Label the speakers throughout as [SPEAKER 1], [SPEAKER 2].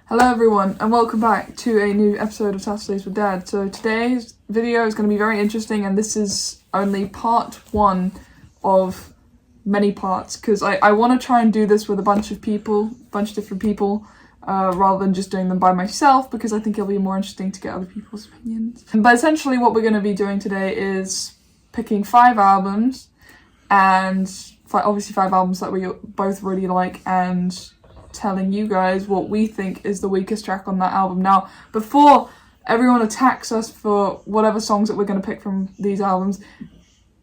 [SPEAKER 1] Hello everyone and welcome back to a new episode of Saturdays with Dad. So today's video is going to be very interesting and this is only part one of many parts because I want to try and do this with a bunch of different people rather than just doing them by myself because I think it'll be more interesting to get other people's opinions. But essentially what we're going to be doing today is picking 5 albums and obviously 5 albums that we both really like and telling you guys what we think is the weakest track on that album. Now, before everyone attacks us for whatever songs that we're going to pick from these albums,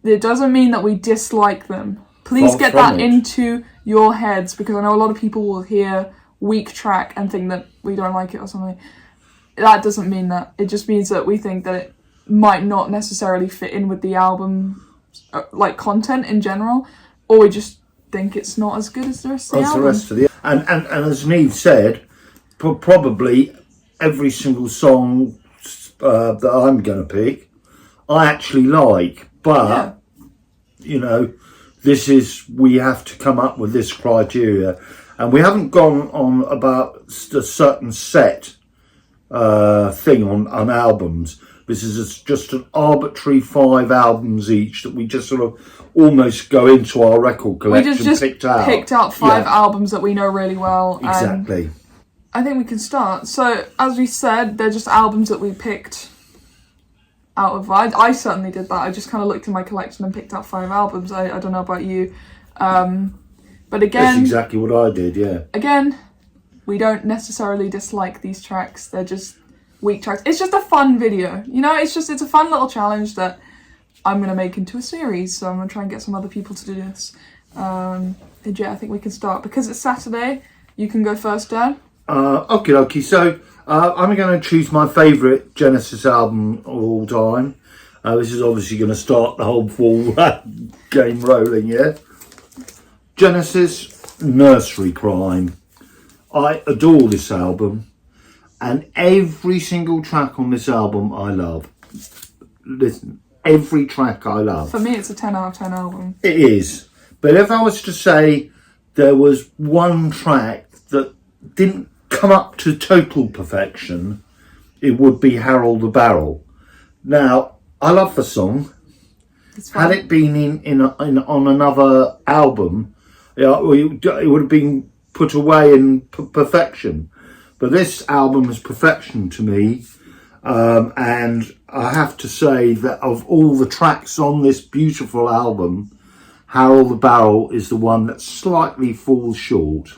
[SPEAKER 1] it doesn't mean that we dislike them. Please get that into your heads because I know a lot of people will hear weak track and think that we don't like it or something. That doesn't mean that. It just means that we think that it might not necessarily fit in with the album, like content in general, or we just think it's not as good as the rest of the album.
[SPEAKER 2] And as Neve said, probably every single song that I'm going to pick, I actually like. But, you know, we have to come up with this criteria. And we haven't gone on about a certain set thing on albums. This is just an arbitrary 5 albums each that we just sort of almost go into our record collection.
[SPEAKER 1] We just picked out 5 albums that we know really well.
[SPEAKER 2] Exactly.
[SPEAKER 1] I think we can start. So, as we said, they're just albums that we picked out of... I certainly did that. I just kind of looked in my collection and picked out 5 albums. I don't know about you. But again...
[SPEAKER 2] That's exactly what I did, yeah.
[SPEAKER 1] Again, we don't necessarily dislike these tracks. They're just weak tracks. It's just a fun video. You know, it's a fun little challenge that I'm going to make into a series. So I'm going to try and get some other people to do this. And yeah, I think we can start. Because it's Saturday, you can go first, Dad.
[SPEAKER 2] Okay. So I'm going to choose my favourite Genesis album of all time. This is obviously going to start the whole full game rolling, yeah? Genesis Nursery Cryme. I adore this album. And every single track on this album I love. Listen, every track I love.
[SPEAKER 1] For me, it's a 10 out of 10 album.
[SPEAKER 2] It is. But if I was to say there was one track that didn't come up to total perfection, it would be Harold the Barrel. Now, I love the song. Had it been on another album, it would have been put away in perfection. But this album is perfection to me. And I have to say that of all the tracks on this beautiful album, Harold the Barrel is the one that slightly falls short.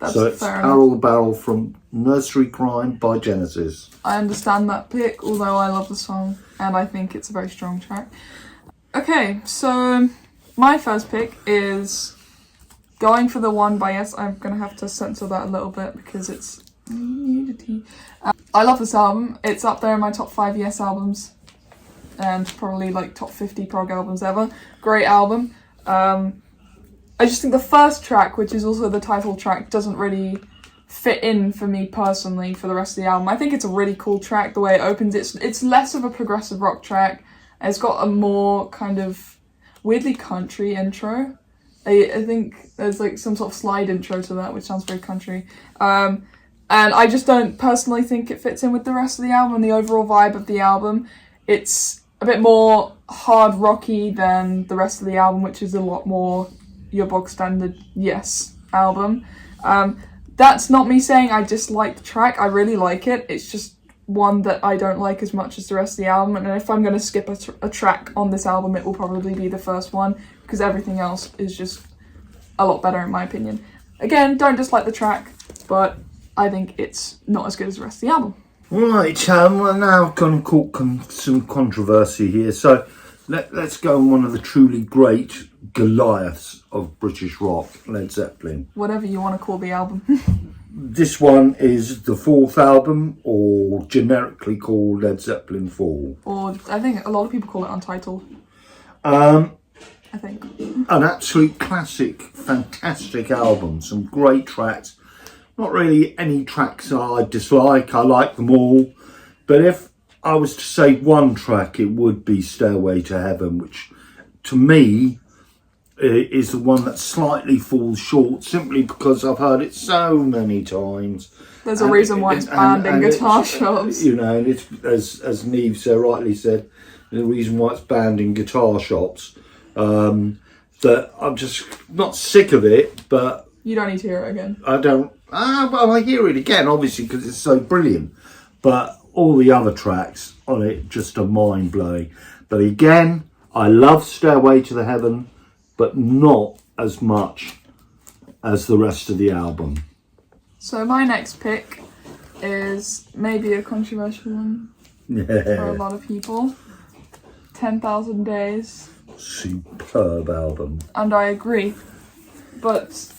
[SPEAKER 2] So it's Harold the Barrel from Nursery Cryme by Genesis.
[SPEAKER 1] I understand that pick, although I love the song and I think it's a very strong track. Okay, so my first pick is Going for the One by Yes. I'm going to have to censor that a little bit because it's nudity. I love this album. It's up there in my top 5 Yes albums and probably like top 50 prog albums ever. Great album. I just think the first track, which is also the title track, doesn't really fit in for me personally for the rest of the album. I think it's a really cool track, the way it opens. It's less of a progressive rock track. It's got a more kind of weirdly country intro. I think there's like some sort of slide intro to that, which sounds very country. And I just don't personally think it fits in with the rest of the album and the overall vibe of the album. It's a bit more hard rocky than the rest of the album, which is a lot more your bog standard Yes album. That's not me saying I dislike the track. I really like it. It's just one that I don't like as much as the rest of the album. And if I'm going to skip a track on this album, it will probably be the first one because everything else is just a lot better in my opinion. Again, don't dislike the track, but I think it's not as good as the rest of the album.
[SPEAKER 2] Right, well now I've gone and caught some controversy here. So let's go on one of the truly great Goliaths of British rock, Led Zeppelin.
[SPEAKER 1] Whatever you want to call the album.
[SPEAKER 2] This one is the 4th album, or generically called Led Zeppelin IV.
[SPEAKER 1] Or I think a lot of people call it Untitled. I think.
[SPEAKER 2] An absolute classic, fantastic album. Some great tracks. Not really any tracks I dislike. I like them all. But if I was to say one track, it would be Stairway to Heaven, which to me is the one that slightly falls short, simply because I've heard it so many times.
[SPEAKER 1] There's a reason why it's banned in guitar shops.
[SPEAKER 2] You know, and it's, as Neve so rightly said, the reason why it's banned in guitar shops. That I'm just not sick of it, but...
[SPEAKER 1] You don't need to hear it again.
[SPEAKER 2] I don't... well, I hear it again, obviously, because it's so brilliant. But all the other tracks on it just are mind-blowing. But again, I love Stairway to the Heaven, but not as much as the rest of the album.
[SPEAKER 1] So my next pick is maybe a controversial one for a lot of people. 10,000 Days.
[SPEAKER 2] Superb album.
[SPEAKER 1] And I agree. But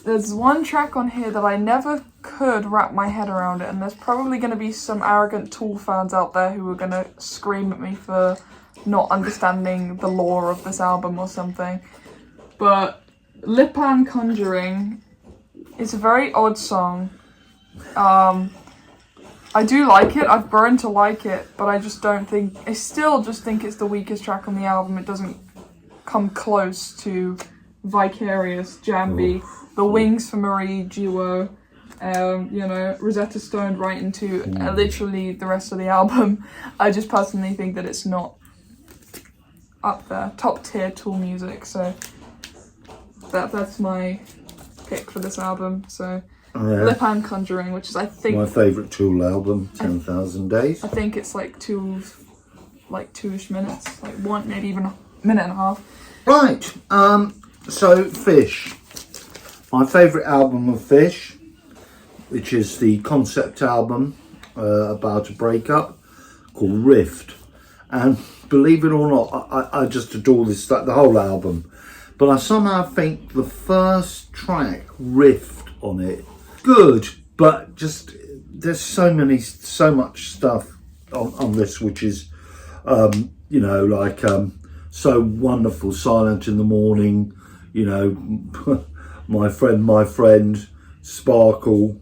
[SPEAKER 1] there's one track on here that I never could wrap my head around it, and there's probably going to be some arrogant Tool fans out there who are going to scream at me for not understanding the lore of this album or something. But Lipan Conjuring is a very odd song. I do like it, I've grown to like it, but I still just think it's the weakest track on the album. It doesn't come close to Vicarious, Jambi, The Wings for Marie Jiwo, Rosetta Stone right into literally the rest of the album. I just personally think that it's not up there, top tier Tool music, so that's my pick for this album. So Lipan Conjuring, which is I think
[SPEAKER 2] my favourite Tool album, 10,000 Days.
[SPEAKER 1] I think it's like two-ish minutes, like one, maybe even a minute and a half.
[SPEAKER 2] Right, so Phish. My favourite album of Phish, which is the concept album about a breakup, called Rift. And believe it or not, I just adore this, the whole album. But I somehow think the first track, Rift, on it, good, but just there's so much stuff on this which is so wonderful. Silent in the Morning, my friend, Sparkle,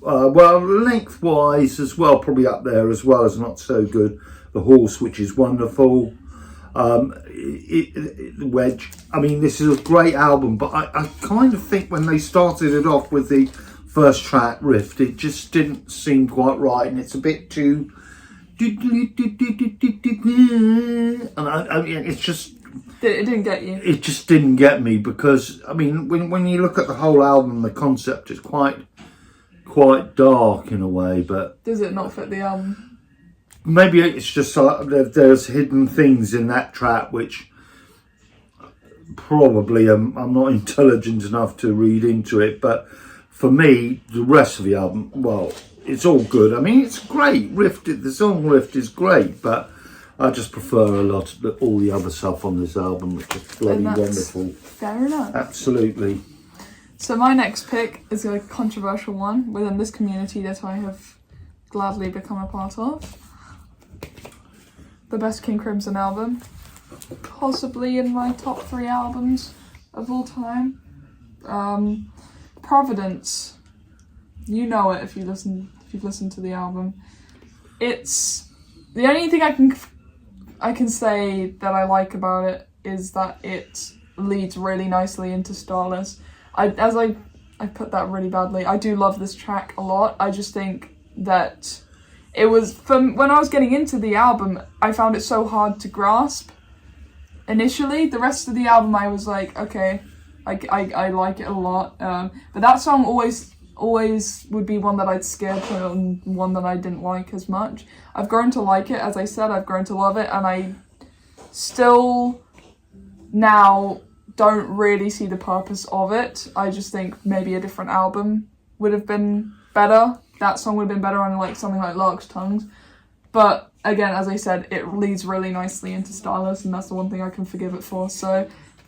[SPEAKER 2] lengthwise as well, probably up there as well as Not So Good. The Horse, which is wonderful. Wedge. I mean, this is a great album, but I kind of think when they started it off with the first track, Rift, it just didn't seem quite right, and it's a bit too... And it's just...
[SPEAKER 1] It didn't get you?
[SPEAKER 2] It just didn't get me, because, I mean, when you look at the whole album, the concept is quite dark in a way, but...
[SPEAKER 1] Does it not fit the album?
[SPEAKER 2] Maybe it's just there's hidden things in that track which probably I'm not intelligent enough to read into it. But for me, the rest of the album, well, it's all good. I mean, it's great. The song Rift is great, but I just prefer a lot of all the other stuff on this album, which is bloody wonderful.
[SPEAKER 1] Fair enough.
[SPEAKER 2] Absolutely.
[SPEAKER 1] So my next pick is a controversial one within this community that I have gladly become a part of. The best King Crimson album, possibly in my top 3 albums of all time. Providence, you know it if you've listened to the album. It's the only thing I can say that I like about it is that it leads really nicely into Starless. I put that really badly. I do love this track a lot. I just think that it was, when I was getting into the album, I found it so hard to grasp. Initially, the rest of the album I was like, okay, I like it a lot. But that song always would be one that I'd skip and one that I didn't like as much. I've grown to like it, as I said, I've grown to love it, and I still now don't really see the purpose of it. I just think maybe a different album would have been better. That song would have been better on like something like Lark's Tongues. But again, as I said, it leads really nicely into Starless, and that's the one thing I can forgive it for. So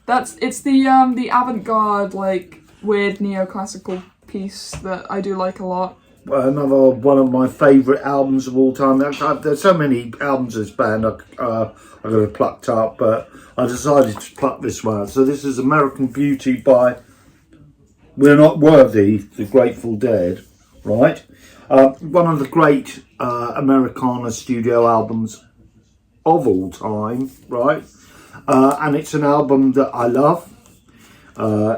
[SPEAKER 1] it's the avant-garde, like weird neoclassical piece that I do like a lot.
[SPEAKER 2] Another one of my favourite albums of all time. There's so many albums of this band I could have plucked up, but I decided to pluck this one. So this is American Beauty by We're Not Worthy, the Grateful Dead, right? One of the great Americana studio albums of all time, right? And it's an album that I love.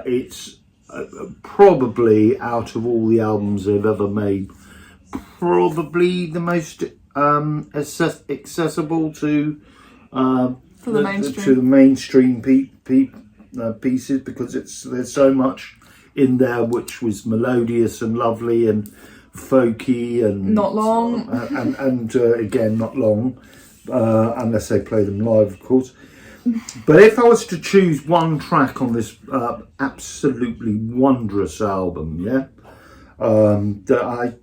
[SPEAKER 2] It's probably, out of all the albums they've ever made, probably the most accessible to
[SPEAKER 1] the
[SPEAKER 2] mainstream pieces, because there's so much in there which was melodious and lovely and folky and
[SPEAKER 1] not long,
[SPEAKER 2] and again not long, unless they play them live, of course. But if I was to choose one track on this absolutely wondrous album, that I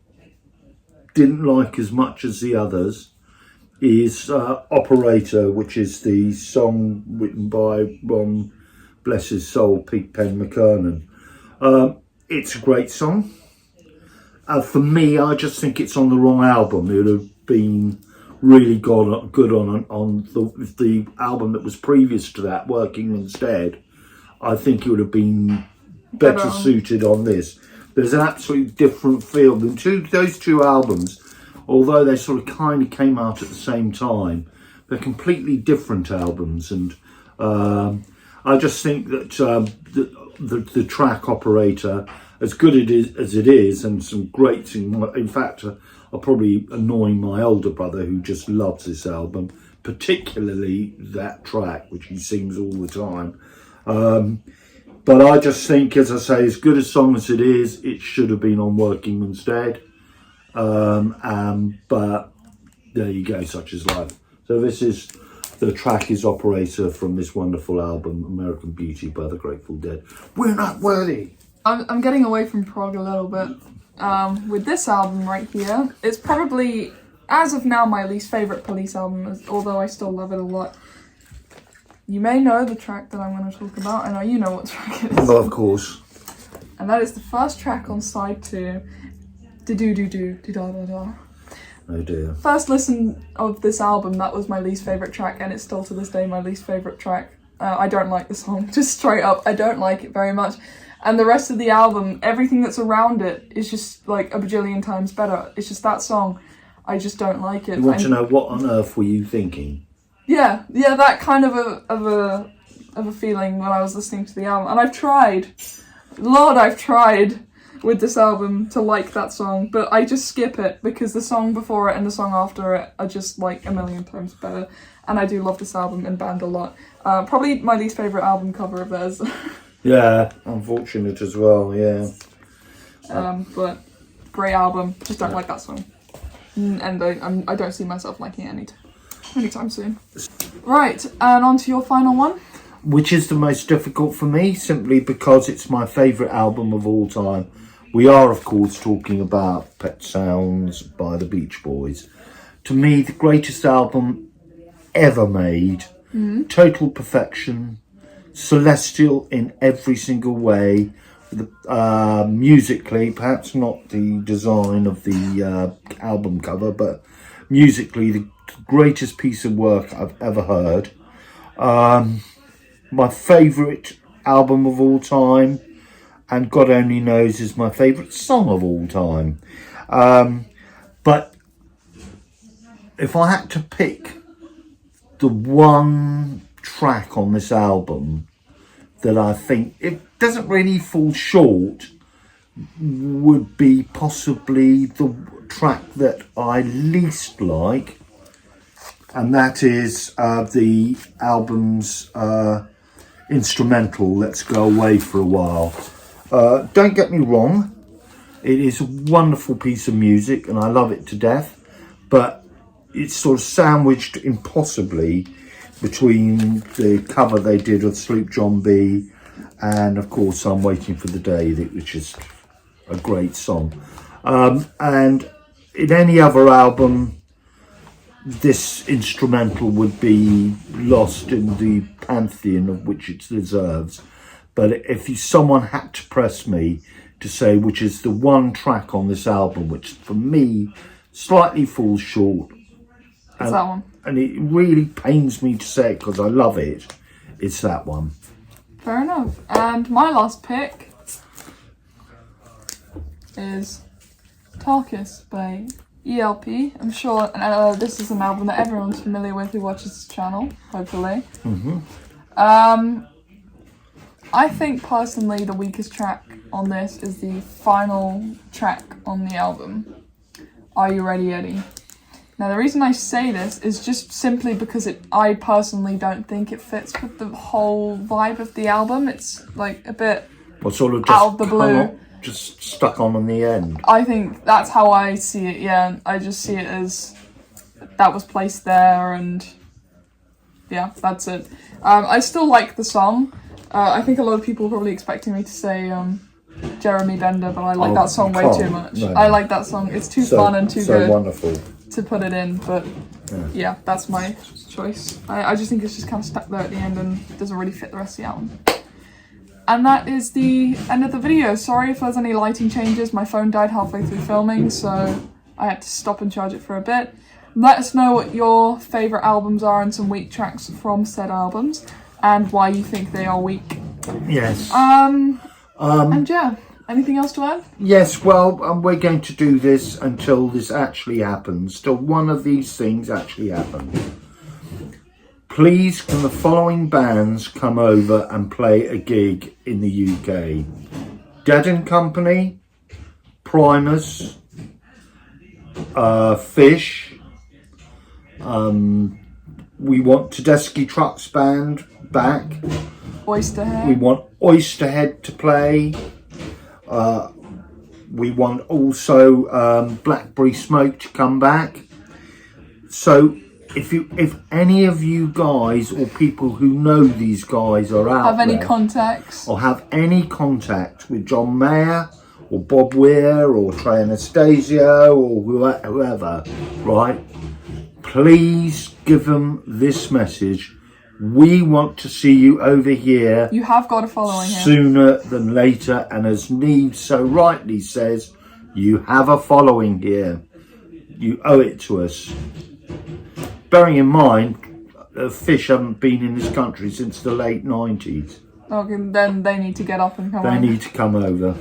[SPEAKER 2] didn't like as much as the others, is Operator, which is the song written by Ron, bless his soul, Pigpen McKernan. It's a great song. For me, I just think it's on the wrong album. It would have been really good on the album that was previous to that, Working Instead. I think it would have been better suited on this. There's an absolutely different feel. Those two albums, although they sort of kind of came out at the same time, they're completely different albums. And I just think that the track Operator, as good as it is, and some great things. In fact, I'll probably annoy my older brother, who just loves this album, particularly that track, which he sings all the time. But I just think, as I say, as good a song as it is, it should have been on Working Instead. But there you go, such is life. So the track is Operator from this wonderful album, American Beauty by the Grateful Dead. We're Not Worthy.
[SPEAKER 1] I'm getting away from prog a little bit. With this album right here, it's probably, as of now, my least favourite Police album, although I still love it a lot. You may know the track that I'm going to talk about. I know you know what track it is.
[SPEAKER 2] Well, of course.
[SPEAKER 1] And that is the first track on side 2. Do-do-do-do-do-da-da-da.
[SPEAKER 2] Oh dear.
[SPEAKER 1] First listen of this album, that was my least favourite track, and it's still to this day my least favourite track. I don't like the song, just straight up, I don't like it very much. And the rest of the album, everything that's around it is just like a bajillion times better. It's just that song, I just don't like it.
[SPEAKER 2] You want to know what on earth were you thinking?
[SPEAKER 1] Yeah, that kind of a feeling when I was listening to the album. And I've tried with this album to like that song, but I just skip it because the song before it and the song after it are just like a million times better. And I do love this album and band a lot. Probably my least favourite album cover of theirs.
[SPEAKER 2] Yeah, unfortunate as well, yeah.
[SPEAKER 1] But great album, just don't like that song. And I don't see myself liking it anytime soon. Right, and on to your final one.
[SPEAKER 2] Which is the most difficult for me, simply because it's my favourite album of all time. We are, of course, talking about Pet Sounds by the Beach Boys. To me, the greatest album ever made. Total perfection. Celestial in every single way. Musically, perhaps not the design of the album cover, but musically, the greatest piece of work I've ever heard. My favourite album of all time, and God only knows is my favourite song of all time. But if I had to pick the one track on this album that I think it doesn't really fall short, would be possibly the track that I least like, and that is the album's instrumental, Let's Go Away for a While. Don't get me wrong, it is a wonderful piece of music and I love it to death, but it's sort of sandwiched impossibly between the cover they did of Sloop John B and of course I'm Waiting for the Day, which is a great song. And in any other album, this instrumental would be lost in the pantheon of which it deserves. But if someone had to press me to say which is the one track on this album which for me slightly falls short,
[SPEAKER 1] It's that one.
[SPEAKER 2] And it really pains me to say it because I love it, it's that one.
[SPEAKER 1] Fair enough. And my last pick is Tarkus by ELP. I'm sure this is an album that everyone's familiar with who watches this channel, hopefully. I think personally the weakest track on this is the final track on the album, Are You Ready, Eddie? Now the reason I say this is just simply because I personally don't think it fits with the whole vibe of the album. It's like a bit
[SPEAKER 2] Sort of just
[SPEAKER 1] out of the blue.
[SPEAKER 2] Just stuck on the end.
[SPEAKER 1] I think that's how I see it, yeah. I just see it as that was placed there and yeah, that's it. I still like the song. I think a lot of people are probably expecting me to say Jeremy Bender, but I like that song way too much.
[SPEAKER 2] No.
[SPEAKER 1] I like that song. It's too fun and too good.
[SPEAKER 2] So wonderful.
[SPEAKER 1] To put it in, but yeah, that's my choice. I just think it's just kind of stuck there at the end and doesn't really fit the rest of the album. And that is the end of the video. Sorry if there's any lighting changes. My phone died halfway through filming, so I had to stop and charge it for a bit. Let us know what your favourite albums are and some weak tracks from said albums, and why you think they are weak.
[SPEAKER 2] Yes.
[SPEAKER 1] And yeah, anything else to add?
[SPEAKER 2] Yes, well, we're going to do this until this actually happens, till one of these things actually happens. Please, can the following bands come over and play a gig in the UK? Dead & Company, Primus, Phish, we want Tedeschi Trucks Band back.
[SPEAKER 1] Oysterhead.
[SPEAKER 2] We want Oysterhead to play. We want also Blackberry Smoke to come back. So if any of you guys or people who know these guys are out
[SPEAKER 1] have any
[SPEAKER 2] there,
[SPEAKER 1] contacts
[SPEAKER 2] or have any contact with John Mayer or Bob Weir or Trey Anastasio or whoever, right? Please give them this message. We want to see you over here.
[SPEAKER 1] You have got a following here.
[SPEAKER 2] Sooner than later, and as Neve so rightly says, you have a following here. You owe it to us. Bearing in mind, Phish haven't been in this country since the late 90s.
[SPEAKER 1] Okay, then they need to get up and come
[SPEAKER 2] They
[SPEAKER 1] on.
[SPEAKER 2] need to come over.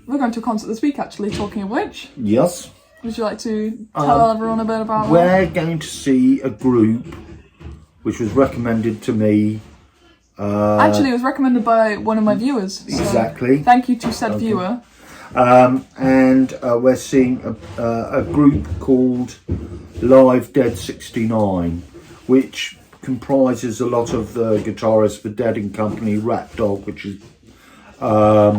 [SPEAKER 1] We're going to a concert this week, actually, talking of which.
[SPEAKER 2] Yes.
[SPEAKER 1] Would you like to tell everyone a bit about that?
[SPEAKER 2] We're going to see a group which was recommended to me.
[SPEAKER 1] Actually, it was recommended by one of my viewers. So
[SPEAKER 2] Exactly.
[SPEAKER 1] thank you to said viewer.
[SPEAKER 2] And we're seeing a group called Live Dead 69, which comprises a lot of the guitarists for Dead & Company, Rat Dog, which is part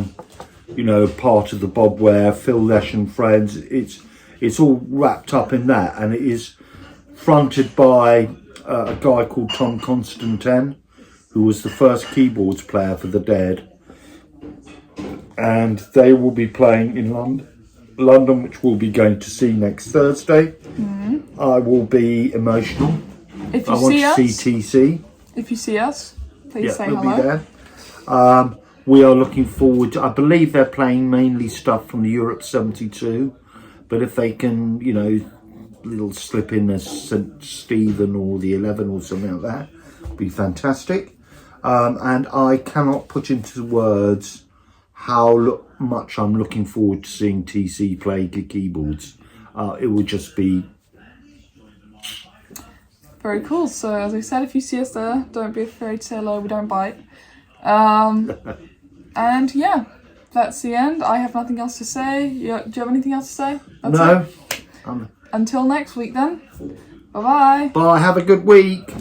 [SPEAKER 2] of the Bob Ware, Phil Lesh and Friends. It's all wrapped up in that, and it is fronted by a guy called Tom Constantine, who was the first keyboards player for the Dead. And they will be playing in London, which we'll be going to see next Thursday. Mm-hmm. I will be emotional.
[SPEAKER 1] If you
[SPEAKER 2] I want
[SPEAKER 1] see
[SPEAKER 2] to
[SPEAKER 1] us,
[SPEAKER 2] see TC.
[SPEAKER 1] If you see us, please say
[SPEAKER 2] we'll
[SPEAKER 1] hello.
[SPEAKER 2] be there. We are looking forward to, I believe they're playing mainly stuff from the Europe 72, but if they can, little slip in a St. Stephen or the 11 or something like that, would be fantastic. And I cannot put into words how much I'm looking forward to seeing TC play keyboards. It would just be
[SPEAKER 1] very cool. So as I said, if you see us there, don't be afraid to say hello. We don't bite. And yeah, that's the end. I have nothing else to say. Do you have anything else to say? That's
[SPEAKER 2] no.
[SPEAKER 1] it. Until next week then. Bye bye.
[SPEAKER 2] Bye. Have a good week.